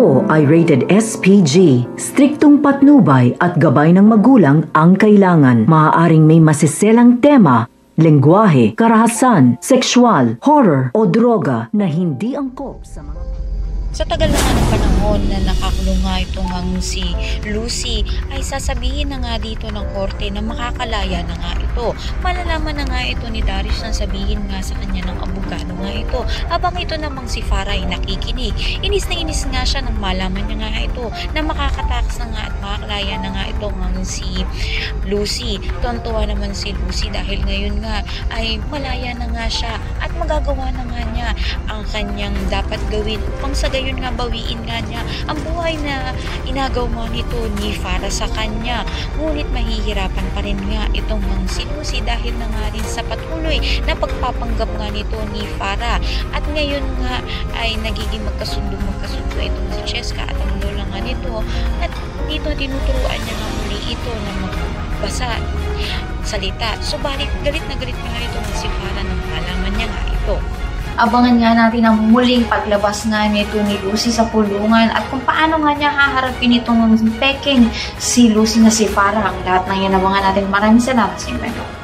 Ito ay rated SPG. Striktong patnubay at gabay ng magulang ang kailangan. Maaaring may masiselang tema, lengguwahe, karahasan, sexual, horror o droga na hindi angkop sa mga... Sa tagal na nga ng panahon na nakakulong nga itong si Lucy, ay sasabihin na nga dito ng korte na makakalaya na nga ito. Malalaman na nga ito ni Darius na sabihin nga sa kanya ng abogado nga ito. Habang ito namang si Farah ay nakikinig. Inis na inis nga siya nang malaman niya nga ito na makakatakas na nga at makakalaya na nga ito ng si Lucy. Tuwan-tuwa naman si Lucy dahil ngayon nga ay malaya na nga siya at magagawa na nga niya ang kanyang dapat gawin upang sa gayon nga bawiin nga niya ang buhay na inagawa nito ni Farah sa kanya. Ngunit mahihirapan pa rin nga itong si Lucy dahil na nga rin sa patuloy na pagpapanggap nga nito ni Farah. At ngayon nga ay nagiging magkasundo itong si Cheska at ang lola nga nito. At dito tinuturuan niya nga muli ito na magbasa salita. Subalit galit na nga itong si Farah nang malaman niya nga ito. Abangan nga natin ang muling paglabas nga nito ni Lucy sa kulungan at kung paano nga niya haharapin itong peking si Lucy na si Farah. Ang lahat ng yan abangan natin. Maraming salamat sa inyo.